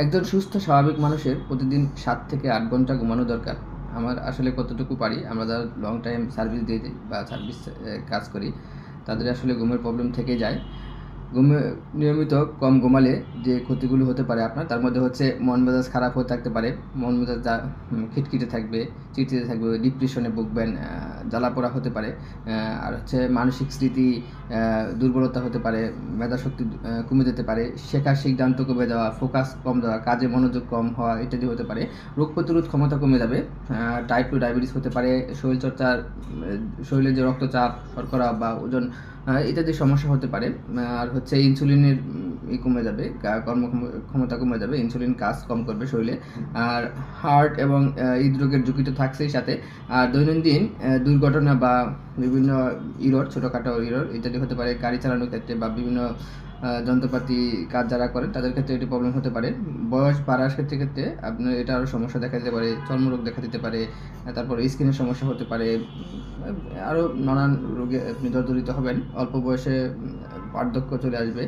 একজন সুস্থ স্বাভাবিক মানুষের প্রতিদিন ৭ থেকে ৮ ঘন্টা ঘুমানো দরকার। আমার আসলে কতটুকু পারি, আমরা যারা লং টাইম সার্ভিস দিয়ে দিই বা সার্ভিস কাজ করি, তাদের আসলে ঘুমের প্রবলেম থেকে যায়। ঘুমে নিয়মিত কম ঘুমালে যে ক্ষতিগুলো হতে পারে আপনার, তার মধ্যে হচ্ছে মন মেজাজ খারাপ হয়ে থাকতে পারে। মন মেজাজ খিটখিটে থাকবে, চিড়চিড়ে থাকবে, ডিপ্রেশনে ভুগবেন, জ্বালাপোড়া হতে পারে। আর হচ্ছে মানসিক স্মৃতি দুর্বলতা হতে পারে, মেধাশক্তি কমে যেতে পারে, শেখার সিদ্ধান্ত কমে যাওয়া, ফোকাস কম দেওয়া, কাজে মনোযোগ কম হওয়া ইত্যাদি হতে পারে। রোগ প্রতিরোধ ক্ষমতা কমে যাবে, টাইপ 2 ডায়াবেটিস হতে পারে, শরীরচর্চার শরীরে যে রক্তচাপ, শর্করা বা ওজন ইত্যাদি সমস্যা হতে পারে। আর হচ্ছে ইনসুলিনের কমে যাবে, ক্ষমতা কমে যাবে, ইনসুলিন কাজ কম করবে শরীরে। আর হার্ট এবং হৃদরোগের ঝুঁকি তো থাকছেই সাথে। আর দৈনন্দিন দুর্ঘটনা বা বিভিন্ন ইরর, ছোটোখাটো ইরর ইত্যাদি হতে পারে গাড়ি চালানোর ক্ষেত্রে বা বিভিন্ন যন্ত্রপাতি কাজ যারা করেন তাদের ক্ষেত্রে এটি প্রবলেম হতে পারে। বয়স বাড়ার ক্ষেত্রে আপনার এটা আরও সমস্যা দেখা দিতে পারে, চর্মরোগ দেখা দিতে পারে, তারপর স্কিনের সমস্যা হতে পারে, আরও নানান রোগে আপনি জর্জরিত হবেন। অল্প বয়সে বার্ধক্য চলে আসবে,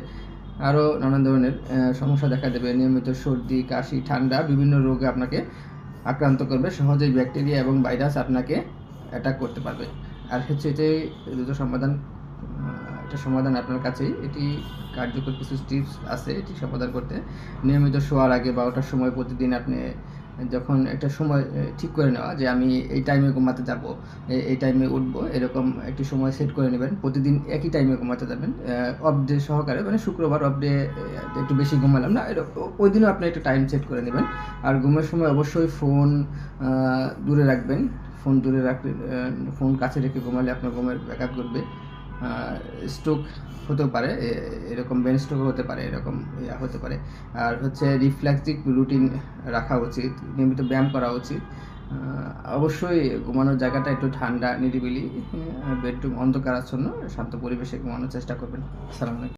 আরও নানান ধরনের সমস্যা দেখা দেবে। নিয়মিত সর্দি, কাশি, ঠান্ডা বিভিন্ন রোগে আপনাকে আক্রান্ত করবে, সহজেই ব্যাকটেরিয়া এবং ভাইরাস আপনাকে অ্যাটাক করতে পারবে। আর হচ্ছে এটাই দ্রুত সমাধান, এটা সমাধান আপনার কাছেই। এটি কার্যকর কিছু টিপস আছে এটি সমাধান করতে। নিয়মিত শোয়ার আগে 12টার সময় প্রতিদিন আপনি যখন একটা সময় ঠিক করে নেওয়া যে আমি এই টাইমে ঘুমাতে যাব, এই টাইমে উঠবো, এরকম একটি সময় সেট করে নেবেন। প্রতিদিন একই টাইমে ঘুমাতে যাবেন, অফ ডে সহকারে, মানে শুক্রবার অফ ডে একটু বেশি ঘুমালাম না, ওই দিনও আপনি একটা টাইম সেট করে নেবেন। আর ঘুমের সময় অবশ্যই ফোন দূরে রাখবেন। ফোন কাছে রেখে ঘুমালে আপনার ঘুমের ব্যাঘাত ঘটবে। স্ট্রোক হতেও পারে, এরকম ব্রেন স্ট্রোকও হতে পারে, এরকম হতে পারে। আর হচ্ছে রিফ্লেক্সিভ রুটিন রাখা উচিত, নিয়মিত ব্যায়াম করা উচিত। অবশ্যই ঘুমানোর জায়গাটা একটু ঠান্ডা, নিরিবিলি, বেডরুম অন্ধকারাচ্ছন্ন, শান্ত পরিবেশে ঘুমানোর চেষ্টা করবেন। আসসালামু আলাইকুম।